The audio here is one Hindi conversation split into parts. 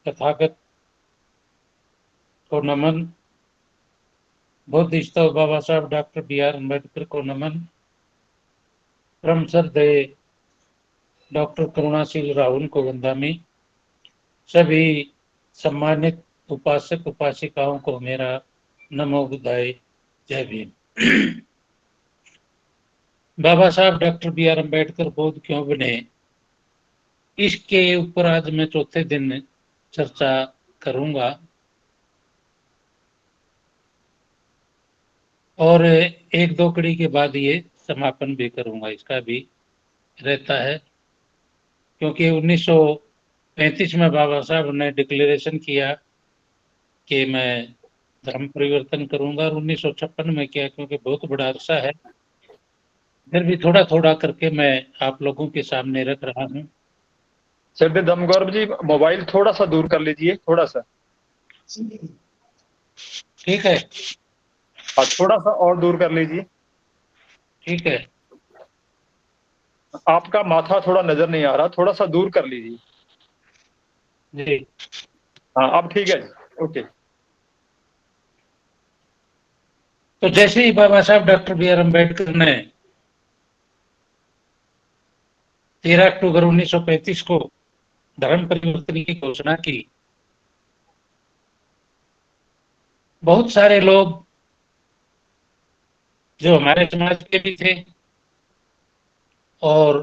तथागत को नमन, बोधिसत्व बाबा साहब डॉक्टर बी.आर. अम्बेडकर को नमन, परम श्रद्धेय डॉक्टर करुणाशील राहुल को वंदनामि, सभी सम्मानित उपासक उपासिकाओं को मेरा नमो बुद्धाय, जय भीम। बाबा साहब डॉक्टर बी.आर. अम्बेडकर बौद्ध क्यों बने, इसके ऊपर आज मैं चौथे दिन चर्चा करूंगा और एक दो कड़ी के बाद ये समापन भी करूंगा। इसका भी रहता है क्योंकि 1935 में बाबा साहब ने डिक्लेरेशन किया कि मैं धर्म परिवर्तन करूंगा और 1956 में किया, क्योंकि बहुत बड़ा अरसा है, फिर भी थोड़ा थोड़ा करके मैं आप लोगों के सामने रख रहा हूं। श्रद्धेय धर्मगौरव जी, मोबाइल थोड़ा सा दूर कर लीजिए, थोड़ा सा। ठीक है, हाँ, थोड़ा सा और दूर कर लीजिए। ठीक है। आपका माथा थोड़ा नजर नहीं आ रहा, थोड़ा सा दूर कर लीजिए। जी, हाँ, अब ठीक है जी, ओके। तो जैसे ही बाबा साहब डॉक्टर बी.आर. अम्बेडकर ने 13 अक्टूबर 1935 को धर्म परिवर्तन की घोषणा की, बहुत सारे लोग जो हमारे समाज के भी थे और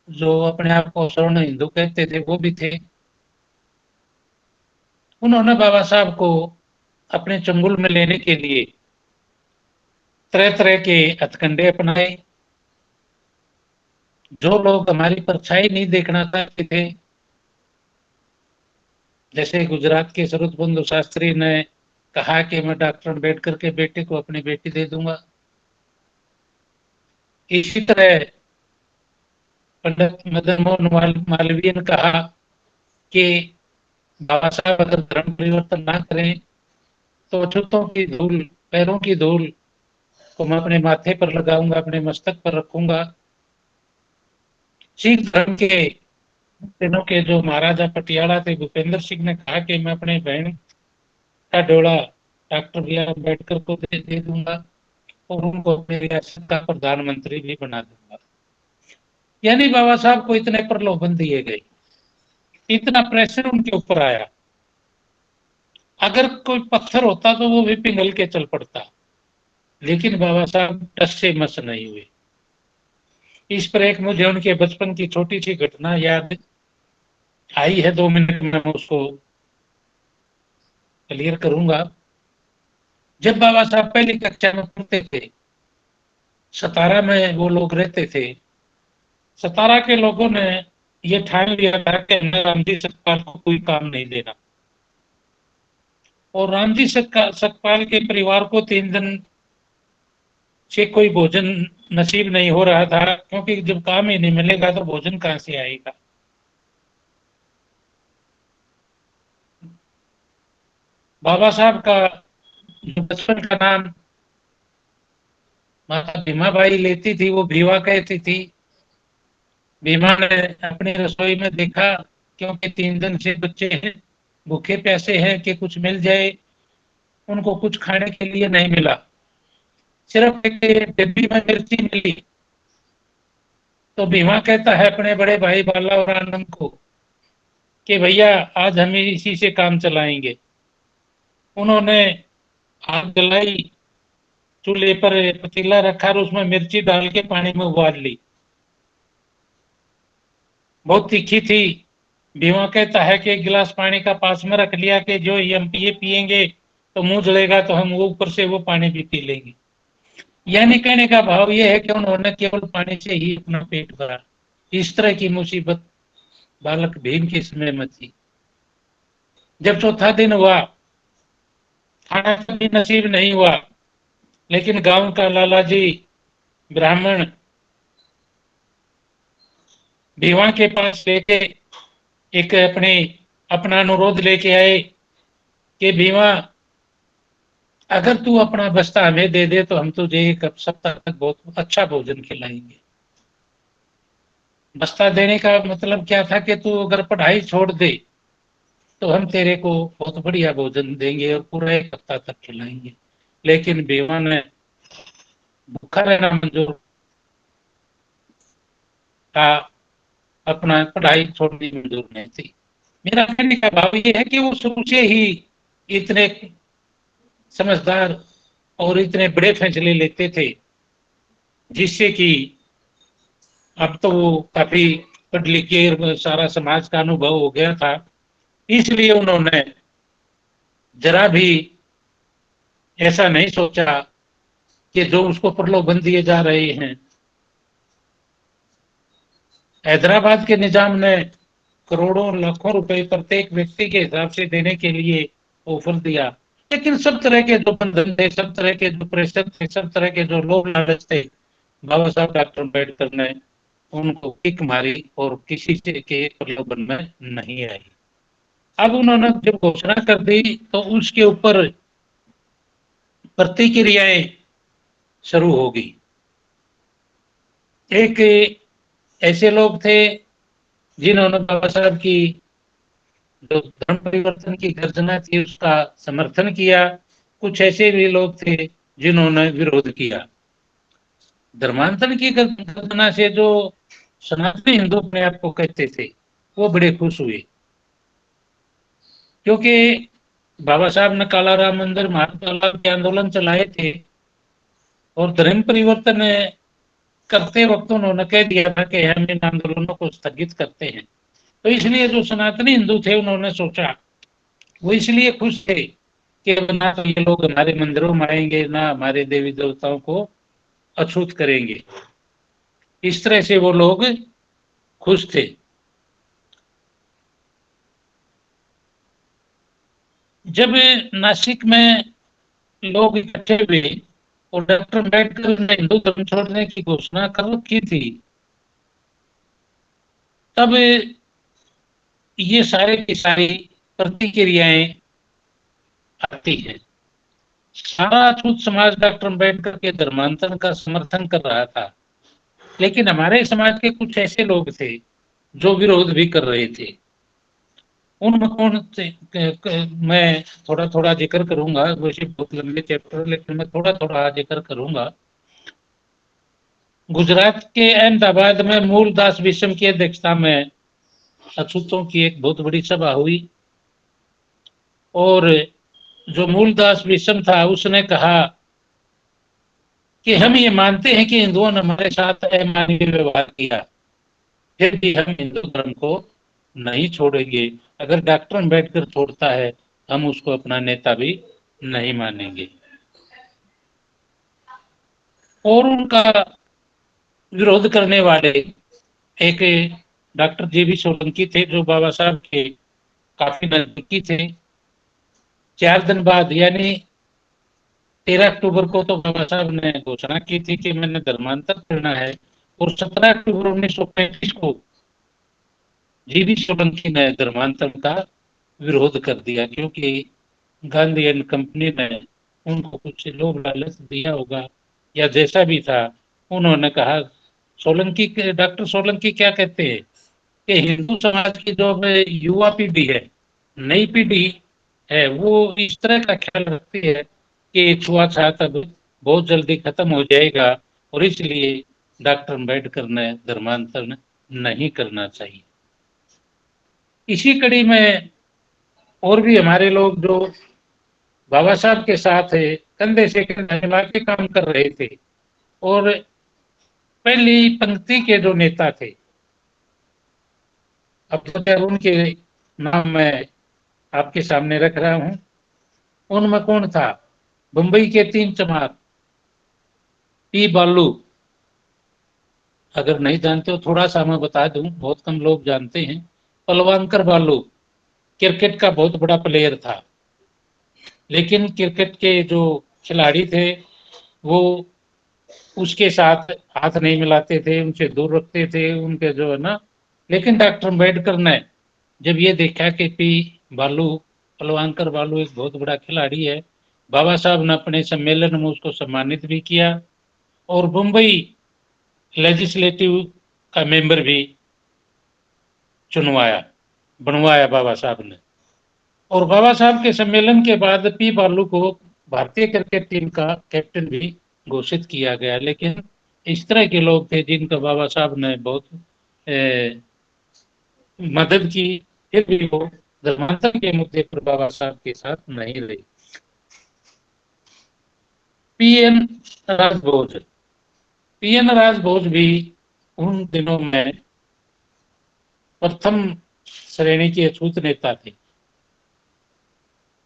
जो अपने आप को सवर्ण हिंदू कहते थे वो भी थे, उन्होंने बाबा साहब को अपने चंगुल में लेने के लिए तरह तरह के हथकंडे अपनाए। जो लोग हमारी परछाई नहीं देखना चाहते थे, जैसे गुजरात के शरद बंधु शास्त्री ने कहा कि मैं डॉक्टर अम्बेडकर के बेटे को अपनी बेटी दे दूंगा, इसी तरह पंडित मदन मोहन मालवीय ने कहा कि बाबा साहब अगर धर्म परिवर्तन ना करें तो अछूतों की धूल, पैरों की धूल को मैं अपने माथे पर लगाऊंगा, अपने मस्तक पर रखूंगा। सिख धर्म के दिनों के जो महाराजा पटियाला थे, भूपेंद्र सिंह ने कहा कि मैं अपने बहन का डोला डॉक्टर बी.आर. अम्बेडकर को दे दूंगा और उनको अपनी रियासत का प्रधानमंत्री भी बना दूंगा। यानी बाबा साहब को इतने प्रलोभन दिए गए, इतना प्रेशर उनके ऊपर आया, अगर कोई पत्थर होता तो वो भी पिघल के चल पड़ता, लेकिन बाबा साहब टस से मस नहीं हुए। इस पर एक मुझे उनके बचपन की छोटी सी घटना याद आई है, 2 मिनट में मैं उसको क्लियर करूंगा। जब बाबा साहब पहली कक्षा में पढ़ते थे, सतारा में वो लोग रहते थे, सतारा के लोगों ने ये ठान लिया था कि हमें रामजी सतपाल को कोई काम नहीं देना, और रामजी सतपाल के परिवार को 3 दिन से कोई भोजन नसीब नहीं हो रहा था, क्योंकि जब काम ही नहीं मिलेगा तो भोजन कहां से आएगा। बाबा साहब का बचपन का नाम माता भीमाबाई लेती थी, वो भीवा कहती थी। भीमा ने अपनी रसोई में देखा, क्योंकि 3 दिन से बच्चे हैं, भूखे प्यासे हैं, कि कुछ मिल जाए। उनको कुछ खाने के लिए नहीं मिला, सिर्फ एक डिब्बी में मिर्ची मिली। तो भीमा कहता है अपने बड़े भाई बाला और आनंद को कि भैया आज हम इसी से काम चलाएंगे। उन्होंने आग जलाई, चूल्हे पर पतीला रखा और उसमें मिर्ची डाल के पानी में उबाल ली। बहुत तीखी थी। भीमा कहता है कि एक गिलास पानी का पास में रख लिया कि जो हम ये पिएंगे तो मुंह जलेगा, तो हम वो ऊपर से वो पानी भी पी लेंगे। यानी कहने का भाव ये है कि उन्होंने केवल पानी से ही अपना पेट भरा। इस तरह की मुसीबत बालक भीम के समय में थी। जब चौथा दिन हुआ, खाना कभी नसीब नहीं हुआ, लेकिन गांव का लाला जी ब्राह्मण भीमा के पास लेके एक अपना अनुरोध लेके आए कि भीमा अगर तू अपना बस्ता हमें दे दे तो हम तुझे एक सप्ताह तक बहुत अच्छा भोजन खिलाएंगे। बस्ता देने का मतलब क्या था कि तू अगर पढ़ाई छोड़ दे तो हम तेरे को बहुत बढ़िया भोजन देंगे और पूरा 1 हफ्ता तक खिलाएंगे। लेकिन बीवा ने भूखा रहना मंजूर था, अपना पढ़ाई छोड़नी मंजूर नहीं थी। मेरा कहने का भाव ये है कि वो शुरू से ही इतने समझदार और इतने बड़े फैसले लेते थे, जिससे कि अब तो वो काफी पढ़ लिख के सारा समाज का अनुभव हो गया था, इसलिए उन्होंने जरा भी ऐसा नहीं सोचा कि जो उसको प्रलोभन दिए जा रहे हैं। हैदराबाद के निजाम ने करोड़ों लाखों रुपए प्रत्येक व्यक्ति के हिसाब से देने के लिए ऑफर दिया, लेकिन सब तरह के जो बंधन थे, सब तरह के जो प्रेशर थे, सब तरह के जो लोभ लालच थे, बाबा साहब डॉक्टर अम्बेडकर ने उनको किक मारी और किसी से के प्रलोभन में नहीं आई। अब उन्होंने जब घोषणा कर दी तो उसके ऊपर प्रतिक्रियाएं शुरू हो गई। एक ऐसे लोग थे जिन्होंने बाबा साहब की जो धर्म परिवर्तन की गर्जना थी उसका समर्थन किया, कुछ ऐसे भी लोग थे जिन्होंने विरोध किया। धर्मांतरण की गर्जना से जो सनातनी हिंदू अपने आप को कहते थे वो बड़े खुश हुए, क्योंकि बाबा साहब ने काला राम मंदिर महात्मा के आंदोलन चलाए थे और धर्म परिवर्तन करते वक्त उन्होंने कह दिया था कि हम इन आंदोलनों को स्थगित करते हैं। तो इसलिए जो सनातनी हिंदू थे उन्होंने सोचा, वो इसलिए खुश थे कि ना तो ये लोग हमारे मंदिरों में आएंगे, ना हमारे देवी देवताओं को अछूत करेंगे। इस तरह से वो लोग खुश थे। जब नासिक में लोग इकट्ठे हुए और डॉक्टर अम्बेडकर ने हिंदू धर्म छोड़ने की घोषणा कर रखी थी, तब ये सारे की सारी प्रतिक्रियाएं आती हैं। सारा अछूत समाज डॉक्टर अम्बेडकर के धर्मांतरण का समर्थन कर रहा था, लेकिन हमारे समाज के कुछ ऐसे लोग थे जो विरोध भी कर रहे थे। उनमें कौन थे? मैं थोड़ा थोड़ा जिक्र करूंगा, वैसे बहुत लंबे चैप्टर, लेकिन मैं थोड़ा थोड़ा जिक्र करूंगा। गुजरात के अहमदाबाद में मूलदास विषम की अध्यक्षता में अछूतों की एक बहुत बड़ी सभा हुई और जो मूलदास विषम था उसने कहा कि हम ये मानते हैं कि हिंदुओं ने हमारे साथ अमानवीय व्यवहार किया, फिर भी हम हिंदू धर्म को नहीं छोड़ेंगे। अगर डॉक्टर अम्बेडकर छोड़ता है हम उसको अपना नेता भी नहीं मानेंगे। और उनका विरोध करने वाले एक डॉक्टर JV सोलंकी थे, जो बाबा साहब के काफी नजदीकी थे। 4 दिन बाद यानी 13 अक्टूबर को तो बाबा साहब ने घोषणा की थी कि मैंने धर्मांतर करना है, और 17 अक्टूबर 1935 को JV सोलंकी ने धर्मांतरण का विरोध कर दिया, क्योंकि गांधी एंड कंपनी ने उनको कुछ लोभ लालच दिया होगा या जैसा भी था। उन्होंने कहा, सोलंकी डॉक्टर सोलंकी क्या कहते हैं कि हिंदू समाज की जो युवा पीढ़ी है, नई पीढ़ी है, वो इस तरह का ख्याल रखती है कि छुआछूत अब बहुत जल्दी खत्म हो जाएगा और इसलिए डॉक्टर अम्बेडकर ने धर्मांतरण नहीं करना चाहिए। इसी कड़ी में और भी हमारे लोग जो बाबा साहब के साथ कंधे से कंधा मिला के काम कर रहे थे और पहली पंक्ति के जो नेता थे, अब तो खैर उनके नाम मैं आपके सामने रख रहा हूं। उनमें कौन था? बंबई के 3 चमार P बालू। अगर नहीं जानते हो थोड़ा सा मैं बता दूं, बहुत कम लोग जानते हैं। पलवानकर बालू क्रिकेट का बहुत बड़ा प्लेयर था, लेकिन क्रिकेट के जो खिलाड़ी थे वो उसके साथ हाथ नहीं मिलाते थे, उनसे दूर रखते थे, उनके जो है ना। लेकिन डॉक्टर अम्बेडकर ने जब ये देखा कि पलवानकर बालू एक बहुत बड़ा खिलाड़ी है, बाबा साहब ने अपने सम्मेलन में उसको सम्मानित भी किया और मुंबई लेजिस्लेटिव का मेंबर भी बनवाया बाबा साहब ने। और बाबा साहब के सम्मेलन के बाद पी बालू को भारतीय क्रिकेट टीम का कैप्टन भी घोषित किया गया। लेकिन इस तरह के लोग थे जिनका बाबा साहब ने बहुत मदद की, फिर भी वो धर्मांतरण के मुद्दे पर बाबा साहब के साथ नहीं रहे। पीएन राजभोज, पीएन राजभोज भी उन दिनों में प्रथम श्रेणी के अछूत नेता थे।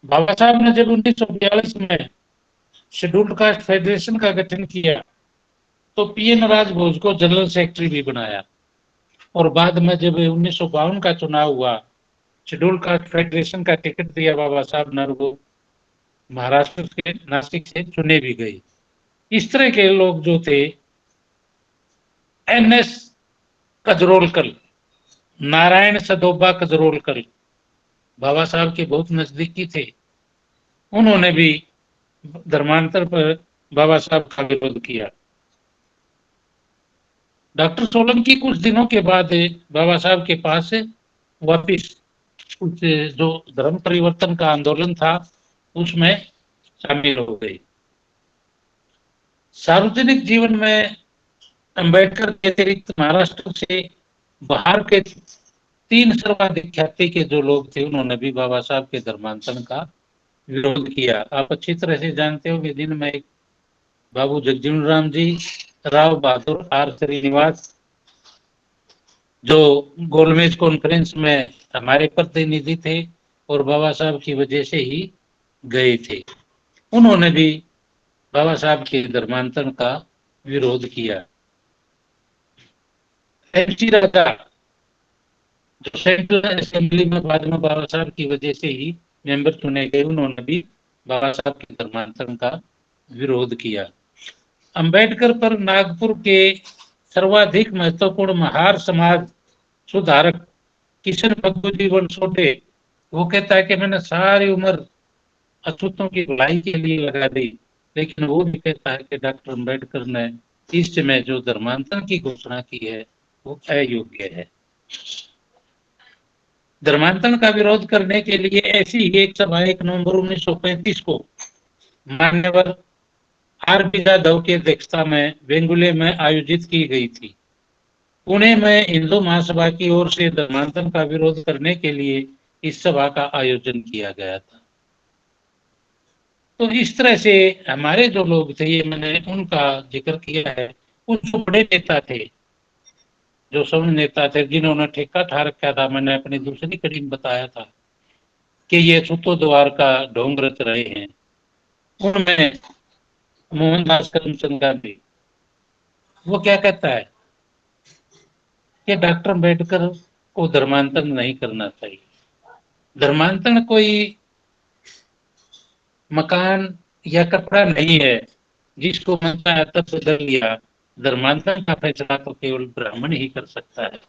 बाबा साहब ने जब 1942 में शेड्यूल्ड कास्ट फेडरेशन का गठन किया तो पीएन राजभोज को जनरल सेक्रेटरी भी बनाया। और बाद में जब 1952 का चुनाव हुआ, शेड्यूल्ड कास्ट फेडरेशन का टिकट दिया बाबा साहब ने, वो महाराष्ट्र के नासिक से चुने भी गए। इस तरह के लोग जो थे, एनएस कजरोलकर, नारायण सदोबा कजरोलकर बाबा साहब के बहुत नजदीकी थे। उन्होंने भी धर्मांतर पर बाबा साहब का विरोध किया। डॉक्टर सोलंकी कुछ दिनों के बाद बाबा साहब के पास वापिस कुछ जो धर्म परिवर्तन का आंदोलन था उसमें शामिल हो गई। सार्वजनिक जीवन में अंबेडकर के अतिरिक्त महाराष्ट्र से बाहर के 3 सर्वाधिक ख्याति के जो लोग थे, उन्होंने भी बाबा साहब के धर्मांतरण का विरोध किया। आप अच्छी तरह से जानते हो कि जिनमें एक बाबू जगजीवन राम जी, राव बहादुर आर श्रीनिवास, जो गोलमेज कॉन्फ्रेंस में हमारे प्रतिनिधि थे और बाबा साहब की वजह से ही गए थे, उन्होंने भी बाबा साहब के धर्मांतरण का विरोध किया। एमसी राजा, जो सेंट्रल असेंबली में बाद में बाबा साहब की वजह से ही मेंबर चुने गए, उन्होंने भी बाबा साहब के धर्मांतरण का विरोध किया। अंबेडकर पर नागपुर के सर्वाधिक महत्वपूर्ण महार समाज सुधारक किशन भगवती वनसोटे, वो कहता है कि मैंने सारी उम्र अछूतों की भलाई के लिए लगा दी, लेकिन वो भी कहता है कि डॉक्टर अंबेडकर ने इस समय जो धर्मांतरण की घोषणा की है वो अयोग्य है। धर्मांतरण का विरोध करने के लिए ऐसी ही एक सभा 1 नवंबर 1935 को मान्यवर आर.पी. जाधव की अध्यक्षता में बेंगुले में आयोजित की गई थी। पुणे में हिंदू महासभा की ओर से धर्मांतरण का विरोध करने के लिए इस सभा का आयोजन किया गया था। तो इस तरह से हमारे जो लोग थे, ये मैंने उनका जिक्र किया है, कुछ बड़े नेता थे, जो सवर्ण नेता थे, जिन्होंने ठेका ठा रखा था। मैंने अपनी दूसरी कड़ी में बताया था कि ये छुतो द्वार का ढोंग रच रहे हैं। उनमें मोहनदास करमचंद गांधी, वो क्या कहता है कि डॉक्टर अम्बेडकर को धर्मांतरण नहीं करना चाहिए। धर्मांतरण कोई मकान या कपड़ा नहीं है जिसको मन चाहे तब बदल लिया। धर्मांतरण का फैसला तो केवल ब्राह्मण ही कर सकता है।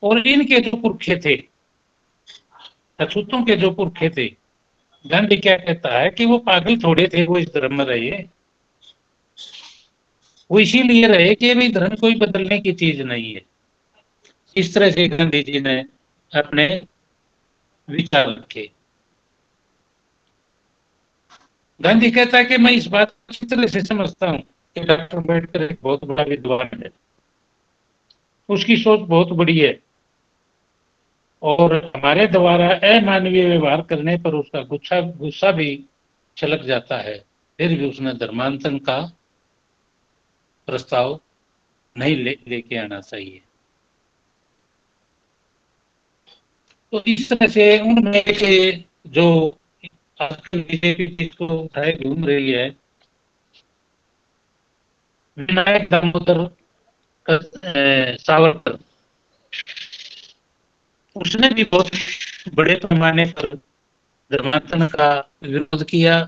और इनके जो पुरखे थे, अछूतों के जो पुरखे थे, गांधी क्या कहता है कि वो पागल थोड़े थे, वो इस धर्म में रहे, वो इसीलिए रहे कि भाई धर्म कोई बदलने की चीज नहीं है। इस तरह से गांधी जी ने अपने विचार रखे। गांधी कहता है कि मैं इस बात को अच्छी तरह से समझता हूँ कि डॉक्टर अम्बेडकर एक बहुत बड़ा विद्वान है, उसकी सोच बहुत बड़ी है और हमारे द्वारा अमानवीय व्यवहार करने पर उसका गुस्सा भी छलक जाता है, फिर भी उसने धर्मांतरण का प्रस्ताव नहीं लेके आना चाहिए। तो इस तरह से उनमें एक जो आजकल बीजेपी जिसको उठाए घूम रही है, विनायक दामोदर सावरकर, उसने भी बहुत बड़े पैमाने पर धर्मांतरण का विरोध किया।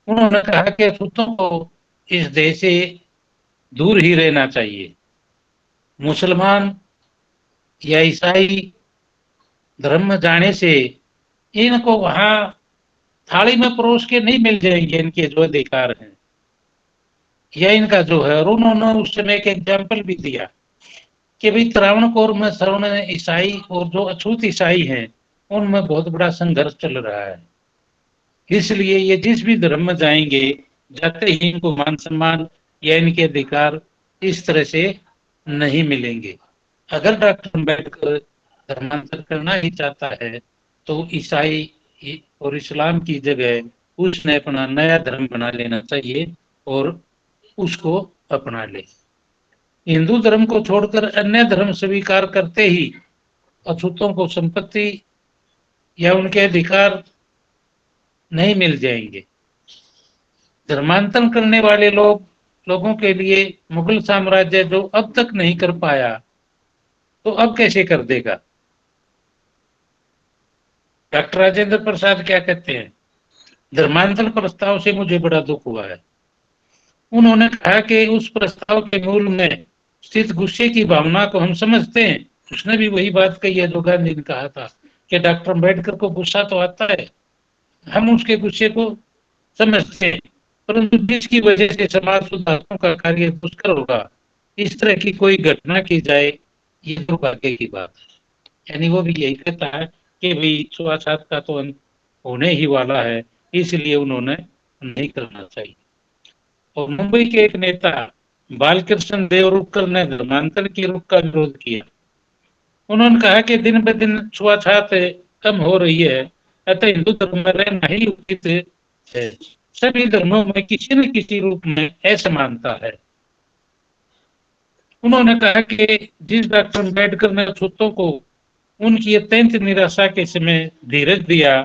उन्होंने कहा कि अछूतों को इस देश से दूर ही रहना चाहिए। मुसलमान या ईसाई धर्म में जाने से इनको वहां थाली में परोस के नहीं मिल जाएंगे इनके जो अधिकार हैं या इनका जो है। और उन्होंने उस समय एक एग्जाम्पल भी दिया कि भाई त्रावणकोर में श्रवण ईसाई और जो अछूत ईसाई हैं उनमें बहुत बड़ा संघर्ष चल रहा है। इसलिए ये जिस भी धर्म में जाएंगे, जाते ही इनको मान सम्मान या इनके अधिकार इस तरह से नहीं मिलेंगे। अगर डॉक्टर अम्बेडकर धर्मांतर करना ही चाहता है तो ईसाई और इस्लाम की जगह उसने अपना नया धर्म बना लेना चाहिए और उसको अपना ले। हिंदू धर्म को छोड़कर अन्य धर्म स्वीकार करते ही अछूतों को संपत्ति या उनके अधिकार नहीं मिल जाएंगे। धर्मांतरण करने वाले लोगों के लिए मुगल साम्राज्य जो अब तक नहीं कर पाया तो अब कैसे कर देगा। डॉक्टर राजेंद्र प्रसाद क्या कहते हैं, धर्मांतरण प्रस्ताव से मुझे बड़ा दुख हुआ है। उन्होंने कहा कि उस प्रस्ताव के मूल में स्थित गुस्से की भावना को हम समझते हैं। उसने भी वही बात कही है जो गांधी ने कहा था कि डॉक्टर अम्बेडकर को गुस्सा तो आता है, हम उसके गुस्से को समझते हैं, परंतु जिसकी वजह से समाज सुधारकों का कार्य दुष्कर होगा, इस तरह की कोई घटना की जाए, ये दुर्भाग्य की बात है। यानी वो भी यही कहता है कि भाई छुआछूत का तो अंत होने ही वाला है, इसलिए उन्होंने नहीं करना चाहिए। और मुंबई के एक नेता बालकृष्ण देवरुखकर ने धर्मांतरण की रुख का विरोध किया। उन्होंने कहा कि दिन ब दिन छुआछूत कम हो रही है, अतः हिंदू धर्म में रहना ही उचित है। सभी धर्मों में किसी न किसी रूप में असमानता है। उन्होंने कहा कि जिस डॉक्टर अम्बेडकर ने छूतों को उनकी अत्यंत निराशा के समय धीरज दिया,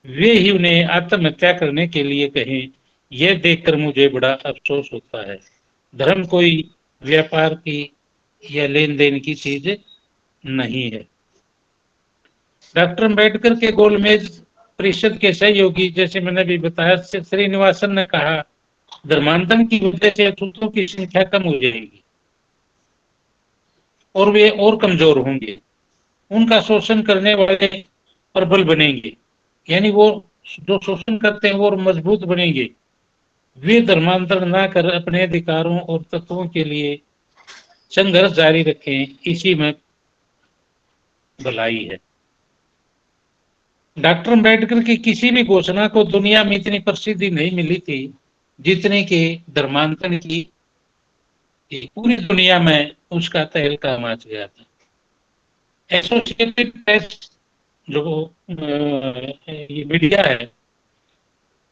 वे ही उन्हें आत्महत्या करने के लिए कहें, यह देखकर मुझे बड़ा अफसोस होता है। धर्म कोई व्यापार की या लेन देन की चीज नहीं है। डॉक्टर अम्बेडकर के गोलमेज परिषद के सहयोगी, जैसे मैंने भी बताया, श्रीनिवासन ने कहा, धर्मांतरण की वजह से अछूतों की संख्या कम हो जाएगी और वे और कमजोर होंगे, उनका शोषण करने वाले प्रबल बनेंगे, यानी वो जो शोषण करते हैं वो मजबूत बनेंगे। वे धर्मांतरण ना कर अपने अधिकारों और तत्वों के लिए संघर्ष जारी रखें, इसी में भलाई है। डॉक्टर अम्बेडकर की किसी भी घोषणा को दुनिया में इतनी प्रसिद्धि नहीं मिली थी जितने के धर्मांतरण की पूरी दुनिया में उसका तहलका मच गया था। एसोसिएटेड प्रेस जो ये मीडिया है,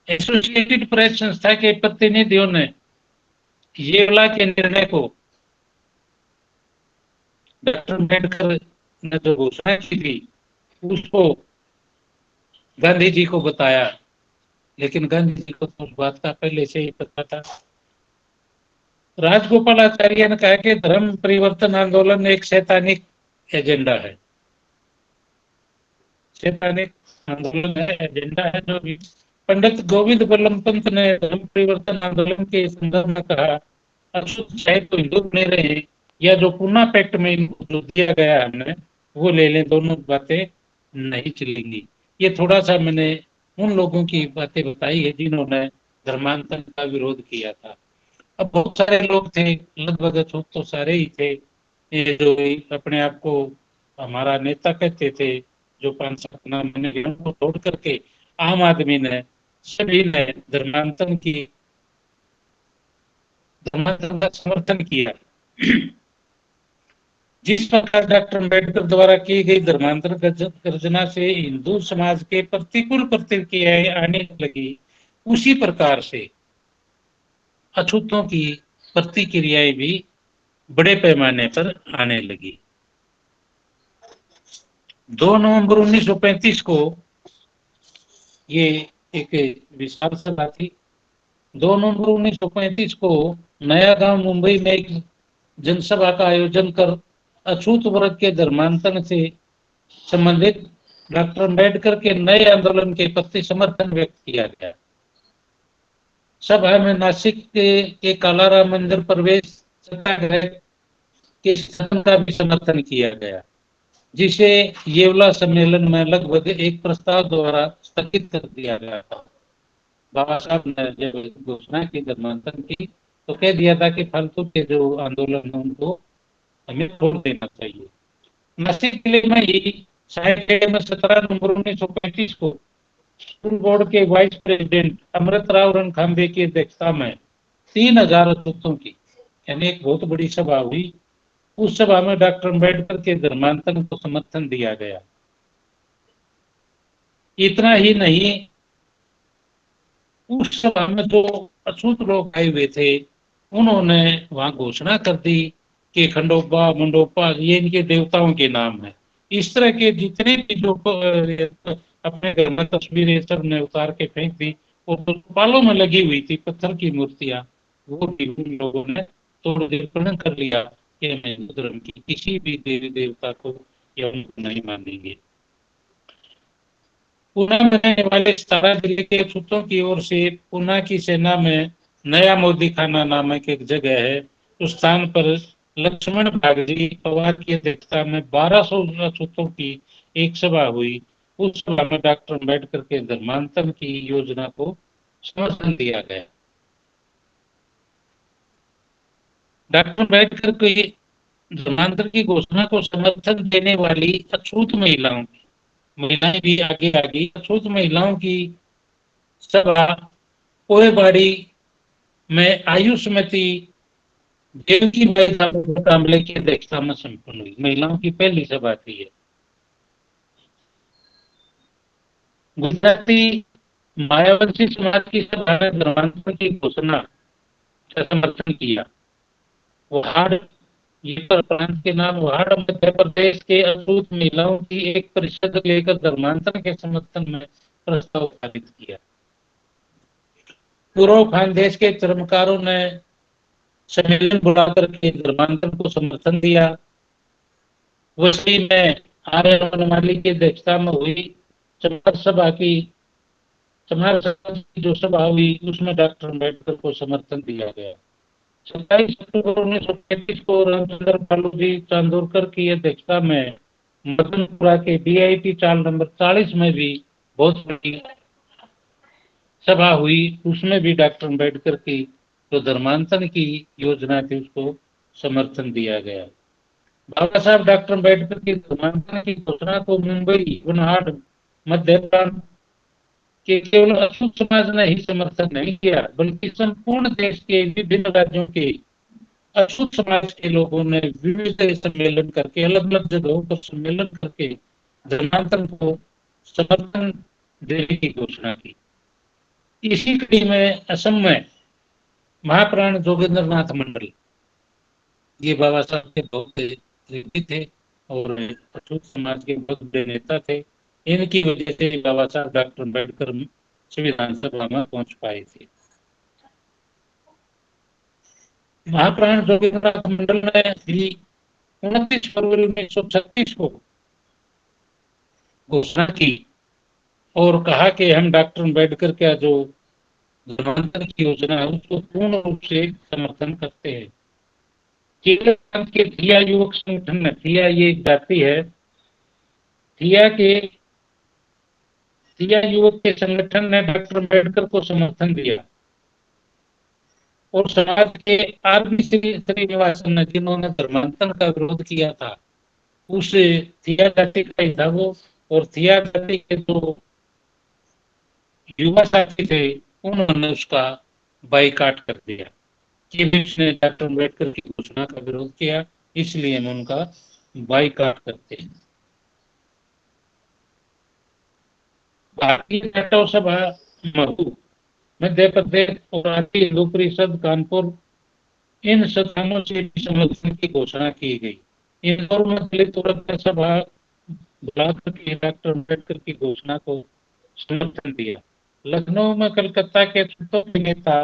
एसोसिएटेड प्रेस संस्था के प्रतिनिधियों ने येवला के निर्णय को डॉक्टर अम्बेडकर ने जो घोषणा की थी उसको गांधी जी को बताया, लेकिन गांधी जी को तो उस बात का पहले से ही पता था। राजगोपालाचार्य ने कहा कि धर्म परिवर्तन आंदोलन एक शैतानिक एजेंडा है। शैतानिक आंदोलन है, एजेंडा है जो भी। पंडित गोविंद बल्लभ पंत ने धर्म परिवर्तन आंदोलन के संदर्भ में कहा, अशुद्ध चाहे तो हिंदू बने रहे या जो पूना पैक्ट में जो दिया गया हमने वो ले लें, दोनों बातें नहीं चलेंगी। ये थोड़ा सा मैंने उन लोगों की बातें बताई है जिन्होंने धर्मांतरण का विरोध किया था। अब बहुत सारे लोग थे, लगभग अछूत तो सारे ही थे, ये जो अपने आप को हमारा नेता कहते थे, जो 5-7 नाम मैंने को छोड़ करके आम आदमी ने सभी ने धर्मांतरण का समर्थन किया। जिस प्रकार डॉक्टर अम्बेडकर द्वारा की गई धर्मांतरण गर्जना से हिंदू समाज के प्रतिकूल प्रतिक्रियाएं आने लगी, उसी प्रकार से अछूतों की प्रतिक्रियाएं भी बड़े पैमाने पर आने लगी। 2 नवंबर 1935 को ये एक विशाल सभा थी। 2 नवंबर 1935 को नया गांव मुंबई में एक जनसभा का आयोजन कर अछूत वर्ग के धर्मांतरण से संबंधित डॉक्टर अम्बेडकर के नए आंदोलन के प्रति समर्थन व्यक्त किया गया। सभा में नासिक के कालाराम मंदिर प्रवेश सत्याग्रह के स्थान का भी समर्थन किया गया, जिसे येवला सम्मेलन में लगभग एक प्रस्ताव द्वारा स्थगित कर दिया गया था। बाबा साहब ने जब घोषणा की धर्मांतरण की तो कह दिया था कि फालतू के जो आंदोलन है उनको हमें छोड़ देना चाहिए। नासिक जिले में ही साहित्य में 17 नवंबर 1935 को स्कूल बोर्ड के वाइस प्रेसिडेंट अमृतराव रणखांबे की अध्यक्षता में 3000 अछूतों की यानी एक बहुत बड़ी सभा हुई। उस सभा में डॉक्टर अम्बेडकर के धर्मांतरण को समर्थन दिया गया। इतना ही नहीं, उस सभा में जो अछूत लोग आए हुए थे उन्होंने वहां घोषणा कर दी कि खंडोबा मंडोपा ये इनके देवताओं के नाम है। इस तरह के जितने भी जो अपने घर में तस्वीरें सब ने उतार के फेंक दी और जो पालों में लगी हुई थी पत्थर की मूर्तियां, वो भी उन लोगों ने तोड़ देकर कर लिया कि हम हिंदू धर्म की किसी भी देवी देवता को या उनको नहीं मानेंगे। पुणे में रहने वाले 17 जिले के अछूतों की ओर से पुणे की सेना में नया मोदी खाना नामक एक जगह है, उस स्थान पर लक्ष्मण बागजी पवार की अध्यक्षता में 1200 अछूतों की एक सभा हुई। उस सभा में डॉक्टर अम्बेडकर के धर्मांतरण की योजना को समर्थन दिया गया। डॉक्टर अम्बेडकर के धर्मांतरण की घोषणा को समर्थन देने वाली अछूत महिलाएं भी आगे आ गई। अछूत महिलाओं की सभा कोयबाड़ी में आयुष्मती देवकी कामले की अध्यक्षता में संपन्न हुई। महिलाओं की पहली सभा थी ये। गुजराती मायावंशी समाज की सभा ने धर्मांतरण की घोषणा का समर्थन किया। वहाड़, ये प्रांत के नाम वहाड़ मध्य प्रदेश के अछूत महिलाओं की एक परिषद लेकर धर्मांतरण के समर्थन में प्रस्ताव पारित किया। पूर्व खानदेश के चरमकारों ने सम्मेलन बुलाकर के धर्मांतरण को समर्थन दिया। वसी में आर्य वनमाली की अध्यक्षता में हुई चमार सभा की जो सभा हुई उसमें डॉक्टर अम्बेडकर को समर्थन दिया गया। 27 अक्टूबर 1935 को रामचंद्र फालूजी चांदोरकर की अध्यक्षता में मदनपुरा के DIT चाल नंबर 40 में भी बहुत बड़ी सभा हुई। उसमें भी डॉक्टर अम्बेडकर की जो धर्मांतरण की योजना थी उसको समर्थन दिया गया। बाबा साहब डॉक्टर अम्बेडकर की धर्मांतरण की घोषणा को मुंबई वनहाड मध्य प्रांत के केवल अछूत समाज ने ही समर्थन नहीं किया, बल्कि संपूर्ण देश के विभिन्न राज्यों के अछूत समाज के लोगों ने विविध सम्मेलन करके अलग अलग जगहों पर सम्मेलन करके धर्मांतरण को समर्थन देने की घोषणा की। इसी कड़ी में असम में महाप्राण जोगेंद्र नाथ मंडल, ये बाबा साहब के बहुत प्रेरित थे और अछूत समाज के बहुत बड़े नेता थे। इनकी वजह से बाबा साहब डॉक्टर अम्बेडकर संविधान सभा में पहुंच पाए थे। महाप्राण जोगेंद्र नाथ मंडल ने भी 29 फरवरी 1936 को घोषणा की और कहा कि हम डॉक्टर अम्बेडकर का जो धर्मांतरण की योजना है उसको पूर्ण रूप से समर्थन करते हैं। केरल के थिया युवक संगठन में, थिया ये एक जाति है, थिया युवक के संगठन ने डॉक्टर अम्बेडकर को समर्थन दिया और समाज के आरबी श्रीनिवासन ने जिन्होंने धर्मांतरण का विरोध किया था उस थिया जाति का ही था वो, और थिया जाति के जो युवा साथी थे उन्होंने उसका बाइकाट कर दिया कि उसने डॉक्टर अम्बेडकर की घोषणा का विरोध किया, इसलिए हम उनका बाइकाट करते हैं। भारतीय नेता सभा महू, मध्य प्रदेश और भारतीय हिंदू परिषद कानपुर, इन संस्थानों से भी समर्थन की घोषणा की गई। इंदौर में दलित वर्ग सभा बुलाकर के डॉक्टर अम्बेडकर की घोषणा को समर्थन दिया। लखनऊ में कलकत्ता के अछूतों के नेता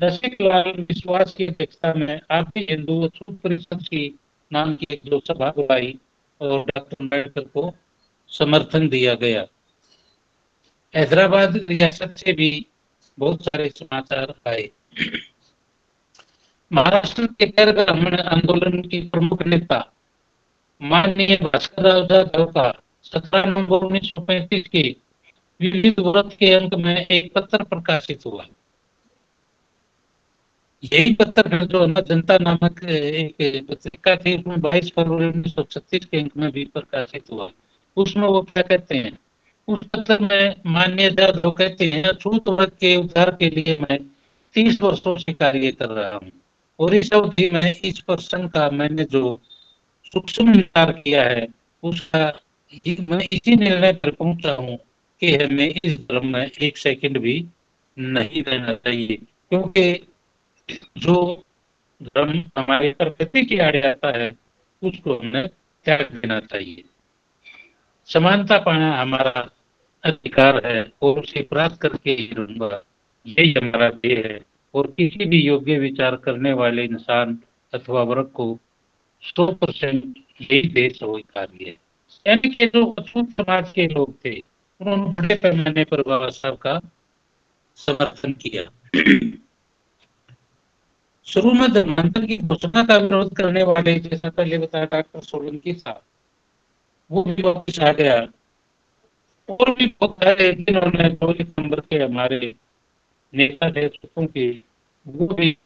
रसिकलाल विश्वास की अध्यक्षता में आदि हिंदू अछूत परिषद की नाम की एक जो सभा बुलाई और डॉक्टर अम्बेडकर को समर्थन दिया गया। हैदराबाद रियासत से भी बहुत सारे समाचार आए। महाराष्ट्र के गैर ब्राह्मण आंदोलन के प्रमुख नेता माननीय भास्करराव जाधव का 17 नवंबर 1935 के विविध व्रत के अंक में एक पत्र प्रकाशित हुआ। यही पत्र जो है जनता नामक एक पत्रिका थी, उसमें 22 फरवरी 1936 के अंक में भी प्रकाशित हुआ। उसमें वो क्या कहते हैं, उस पत्र में माननीय जाधव कहते हैं, अछूत वर्ग के उद्धार के लिए मैं 30 वर्षों से कार्य कर रहा हूँ, और इस अवधि में इस प्रश्न का मैंने जो सूक्ष्म विचार किया है, उसका मैं इसी निर्णय पर पहुंचा हूँ कि हमें इस धर्म में एक सेकंड भी नहीं रहना चाहिए, क्योंकि जो धर्म हमारे प्रकृति की आड़े आता है उसको हमें त्याग देना चाहिए। समानता पाना हमारा अधिकार है और उसे प्राप्त करके ही रहूंगा, यही हमारा ध्येय है। और किसी भी योग्य विचार करने वाले इंसान अथवा वर्ग को 100% यही देश स्वीकार्य है। यानी कि जो अछूत समाज के लोग थे, उन्होंने बड़े पैमाने पर बाबा साहब का समर्थन किया। शुरू में धर्मांतर की घोषणा का विरोध करने वाले, जैसा पहले बताया डॉक्टर सोलंकी साहब, वो भी वापस आ गया। और भी बहुत सारे जिन्होंने 2 नंबर के हमारे नेता नेतृत्वों की, वो भी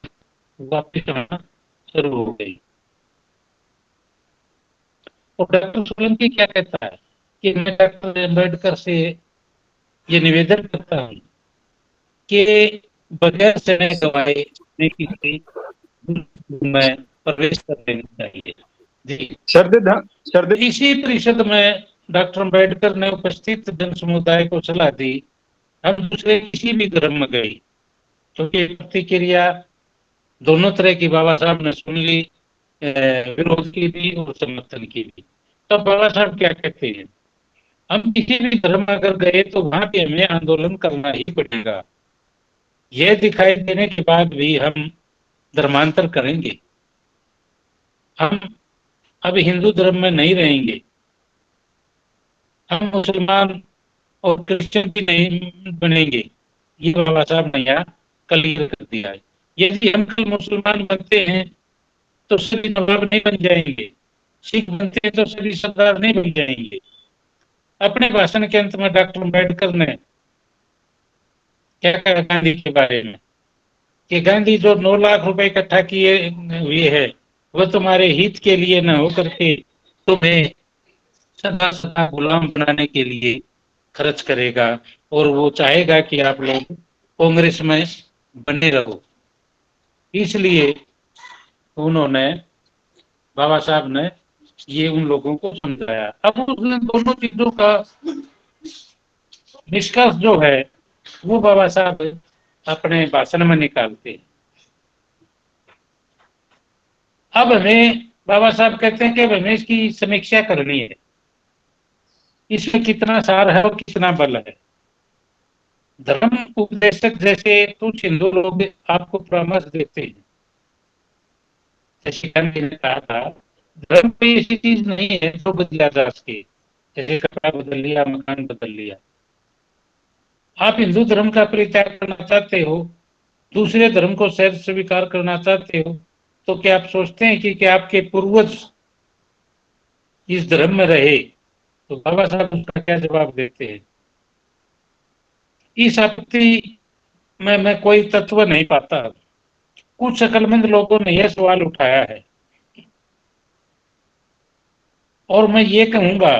वापस आना शुरू हो गई। और डॉक्टर सोलंकी क्या कहता है कि मैं डॉक्टर अम्बेडकर से ये निवेदन करता हूँ कि बगैर समय गवाए किसी में प्रवेश कर देना चाहिए। जी, शरद इसी परिषद में डॉक्टर अम्बेडकर ने उपस्थित जन समुदाय को सलाह दी, हम दूसरे किसी भी धर्म में गए, क्योंकि प्रतिक्रिया दोनों तरह की बाबा साहब ने सुन ली, विरोध की भी और समर्थन की भी। तब बाबा साहब क्या कहते हैं, हम किसी भी धर्म में अगर गए तो वहां पे हमें आंदोलन करना ही पड़ेगा। यह दिखाई देने के बाद भी हम धर्मांतर करेंगे। हम अब हिंदू धर्म में नहीं रहेंगे, हम मुसलमान और क्रिश्चियन भी नहीं बनेंगे। ये बाबा साहब ने यहाँ क्लियर कर दिया है। यदि हम कल मुसलमान बनते हैं तो सभी नवाब नहीं बन जाएंगे, सिख बनते हैं तो सभी सरदार नहीं बन जाएंगे। अपने भाषण के अंत में डॉक्टर अम्बेडकर ने क्या कहा गांधी के बारे में, कि गांधी जो 9 लाख रुपए इकट्ठा किए हुए है, वह तुम्हारे हित के लिए न हो करके तुम्हें सदा सदा गुलाम बनाने के लिए खर्च करेगा, और वो चाहेगा कि आप लोग कांग्रेस में बने रहो। इसलिए उन्होंने, बाबा साहब ने ये उन लोगों को समझाया। अब उसने दोनों चीजों का निष्कर्ष जो है वो बाबा साहब अपने भाषण में निकालते हैं। अब हमें बाबा साहब कहते हैं कि हमें इसकी समीक्षा करनी है, इसमें कितना सार है और कितना बल है। धर्म उपदेशक जैसे कुछ हिंदू लोग आपको परामर्श देते हैं, जैसे गांधी ने कहा था, धर्म कोई ऐसी चीज नहीं है जो बदला जा सके, जैसे कपड़ा बदल लिया, मकान बदल लिया। आप हिंदू धर्म का परित्याग करना चाहते हो, दूसरे धर्म को शायद स्वीकार करना चाहते हो, तो क्या आप सोचते हैं कि क्या आपके पूर्वज इस धर्म में रहे? तो बाबा साहब उसका क्या जवाब देते हैं, इस आपत्ति में मैं कोई तत्व नहीं पाता। कुछ अक्लमंद लोगों ने यह सवाल उठाया है, और मैं ये कहूंगा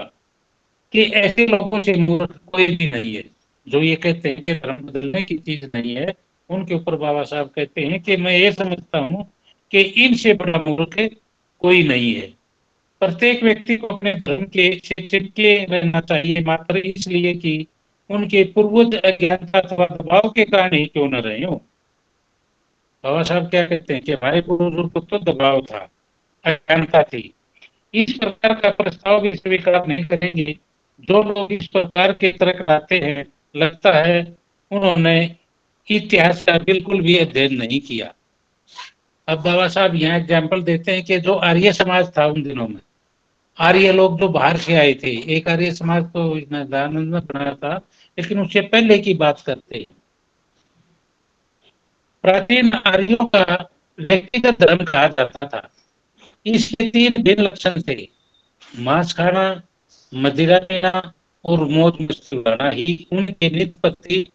कि ऐसे लोगों से मूर्ख कोई भी नहीं है जो ये कहते हैं कि धर्म बदलने की चीज नहीं है। उनके ऊपर बाबा साहब कहते हैं कि मैं ये समझता हूं कि इनसे बड़ा मूर्ख कोई नहीं है। प्रत्येक व्यक्ति को अपने धर्म के से चिपके रहना चाहिए, मात्र इसलिए कि उनके पूर्वज अज्ञानता अथवा दबाव के कारण ही क्यों न रहे हो। बाबा साहब क्या कहते हैं कि हमारे पूर्वजों को तो दबाव था, अज्ञानता थी, इस प्रकार का प्रस्ताव भी स्वीकार नहीं करेंगे। जो लोग इस प्रकार के तर्क लाते हैं, लगता है उन्होंने इतिहास का बिल्कुल भी अध्ययन नहीं किया। अब बाबा साहब यहाँ एग्जाम्पल देते हैं कि जो आर्य समाज था उन दिनों में, आर्य लोग जो बाहर से आए थे, एक आर्य समाज तो दयानंद ने बनाया था, लेकिन उससे पहले की बात करते हैं। प्राचीन आर्यों का व्यक्तिगत धर्म कहा जाता था। इसके 3 भिन्न लक्षण थे, मांस खाना, मदिरा पीना और मौज मस्ती उड़ाना ही उनके नित्य प्रति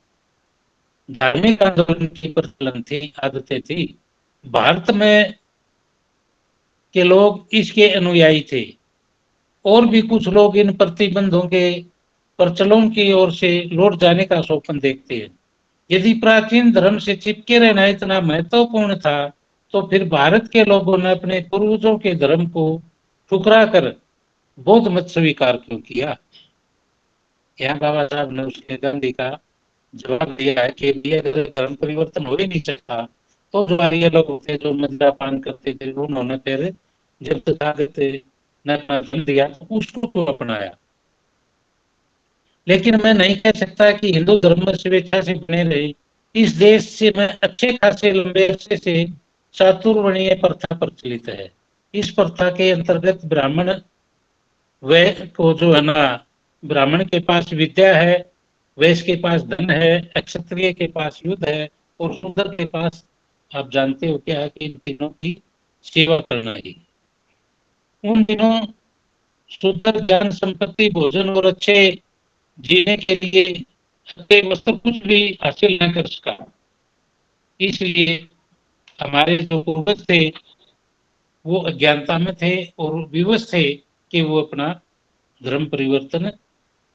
धार्मिक आंदोलन की प्रचलन थी, आदतें थी। भारत में के लोग इसके अनुयायी थे और भी कुछ लोग इन प्रतिबंधों के प्रचलन की ओर से लौट जाने का स्वप्न देखते हैं। यदि प्राचीन धर्म से चिपके रहना इतना महत्वपूर्ण था तो फिर भारत के लोगों ने अपने पूर्वजों के धर्म को ठुकरा कर बौद्ध मत स्वीकार क्यों किया? यहाँ बाबा साहब ने उसके गांधी का जवाब दिया है कि भैया अगर धर्म परिवर्तन हो ही नहीं सकता तो जो आर्य लोग थे जो मद्यपान करते थे उन्होंने फिर जब तथागत ने अपना धर्म दिया तो उसको क्यों अपनाया? लेकिन मैं नहीं कह सकता कि हिंदू धर्म में स्वेच्छा से बने रहे। इस देश से मैं अच्छे खासे लंबे अरसे से चातुर्वर्णीय प्रथा प्रचलित है। इस प्रथा के अंतर्गत ब्राह्मण वह को जो है ना, ब्राह्मण के पास विद्या है, वैश्य के पास धन है, क्षत्रिय के पास युद्ध है और शूद्र के पास आप जानते हो क्या है कि इन तीनों की सेवा करना ही। उन दिनों शूद्र ज्ञान संपत्ति भोजन और अच्छे जीने के लिए अच्छे वस्त्र कुछ भी हासिल न कर सका। इसलिए हमारे जो पूर्वज थे वो अज्ञानता में थे और विवश थे कि वो अपना धर्म परिवर्तन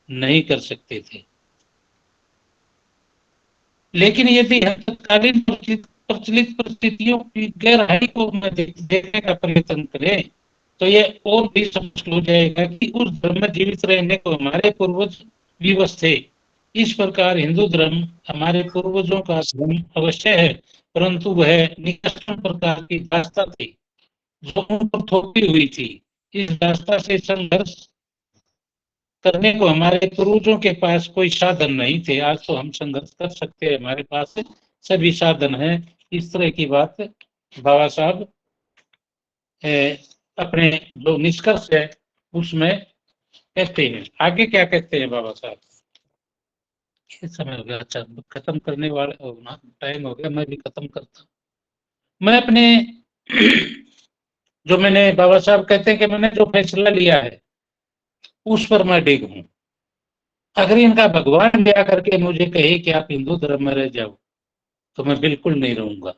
नहीं कर सकते थे। लेकिन यदि हम तत्कालीन प्रचलित परिस्थितियों की गहराई को देखने का प्रयत्न करें तो ये और भी स्पष्ट हो जाएगा कि उस धर्म में जीवित रहने को हमारे पूर्वज विवश थे। इस प्रकार हिंदू धर्म हमारे पूर्वजों का धर्म अवश्य है, परंतु वह निकृष्ट प्रकार की दास्ता थी जो उन पर थोपी हुई थी। इस दास्ता से संघर्ष करने को हमारे पूर्वजों के पास कोई साधन नहीं थे। आज तो हम संघर्ष कर सकते हैं, हमारे पास सभी साधन हैं। इस तरह की बात बाबा साहब अपने जो निष्कर्ष है उसमें कहते हैं। आगे क्या कहते हैं बाबा साहब? ये समय हो गया, अच्छा खत्म करने वाले टाइम हो गया, मैं भी खत्म करता हूँ। मैं अपने जो मैंने बाबा साहब कहते हैं कि मैंने जो फैसला लिया है उस पर मैं डिग हूँ। अगर इनका भगवान भी आकर के मुझे कहे कि आप हिंदू धर्म में रह जाओ तो मैं बिल्कुल नहीं रहूंगा।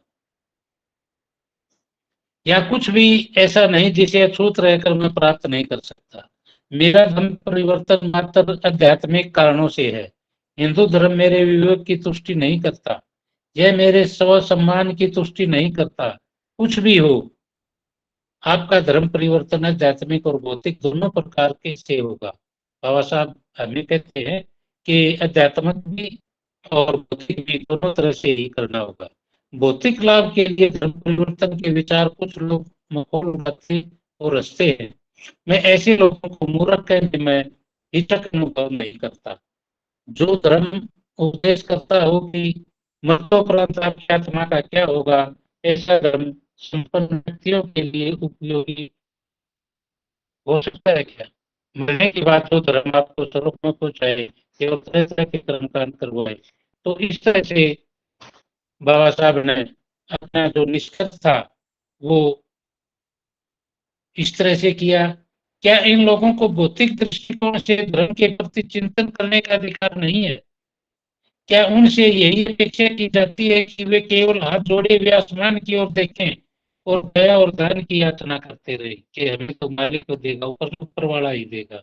या कुछ भी ऐसा नहीं जिसे अछूत रहकर मैं प्राप्त नहीं कर सकता। मेरा धर्म परिवर्तन मात्र आध्यात्मिक कारणों से है। हिंदू धर्म मेरे विवेक की तुष्टि नहीं करता, यह मेरे स्व सम्मान की तुष्टि नहीं करता। कुछ भी हो, आपका धर्म परिवर्तन आध्यात्मिक और भौतिक दोनों प्रकार के से होगा। बाबा साहब हमें कहते हैं कि आध्यात्मिक भी और भौतिक भी दोनों तरह से ही करना होगा। भौतिक लाभ के लिए धर्म परिवर्तन के विचार कुछ लोग मखौल उड़ाते और हंसते हैं। मैं ऐसे लोगों को मूर्ख कहने में हिचक अनुभव नहीं करता। जो धर्म उपदेश करता हो कि मरणोपरांत आपकी आत्मा का क्या होगा, ऐसा धर्म संपन्न व्यक्तियों के लिए उपयोगी हो सकता है क्या? मरने के बाद जो धर्म आपको स्वर्ग में पहुंचाए केवल तरह तरह के कर्म कांड करवाए। तो इस तरह से बाबा साहब ने अपना जो निष्कर्ष था वो इस तरह से किया। क्या इन लोगों को भौतिक दृष्टिकोण से धर्म के प्रति चिंतन करने का अधिकार नहीं है? क्या उनसे यही अपेक्षा की जाती है कि वे केवल हाथ जोड़े हुए आसमान की ओर देखें और दया और दान की याचना करते रहे कि हमें तो मालिक को देगा, ऊपर वाला ही देगा?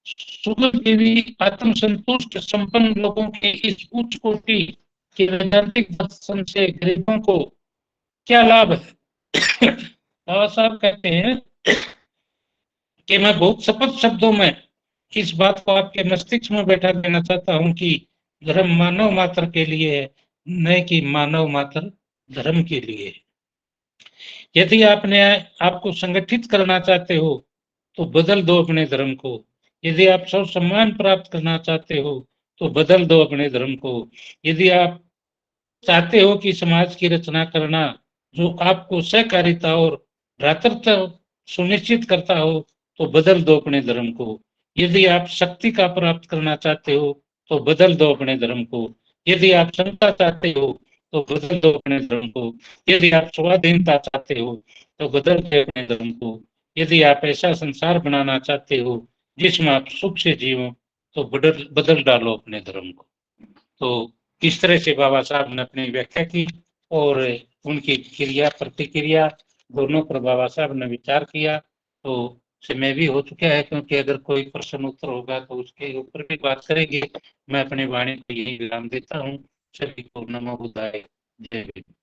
सुगत देवी आत्मसंतुष्ट संपन्न लोगों के इस उच्च कोटि के वैदांतिक दर्शन से गरीबों को क्या लाभ है? बाबा साहब कहते हैं कि मैं बहुत स्पष्ट शब्दों में इस बात को आपके मस्तिष्क में बैठा देना चाहता हूं कि धर्म मानव मात्र के लिए है, न कि मानव मात्र धर्म के लिए। यदि आपने आपको संगठित करना चाहते हो तो बदल दो अपने धर्म को। यदि आप सब सम्मान प्राप्त करना चाहते हो तो बदल दो अपने धर्म को। यदि आप चाहते हो कि समाज की रचना करना जो आपको सहकारिता और भ्रातृत्व सुनिश्चित करता हो तो बदल दो अपने धर्म को। यदि आप शक्ति का प्राप्त करना चाहते हो तो बदल दो अपने धर्म को। यदि आप क्षमता चाहते हो तो बदल दो अपने धर्म को। यदि आप स्वाधीनता चाहते हो तो बदल दो अपने धर्म को। यदि आप ऐसा संसार बनाना चाहते हो जिसमें आप सुख से जियो तो बदल बदल डालो अपने धर्म को। तो किस तरह से बाबा साहब ने अपनी व्याख्या की और उनकी क्रिया प्रतिक्रिया दोनों पर बाबा साहब ने विचार किया। तो समय भी हो चुका है, क्योंकि अगर कोई प्रश्न उत्तर होगा तो उसके ऊपर भी बात करेंगे। मैं अपनी वाणी को यही विराम देता हूँ। सभी को नमो बुद्धाय। जय हिंद।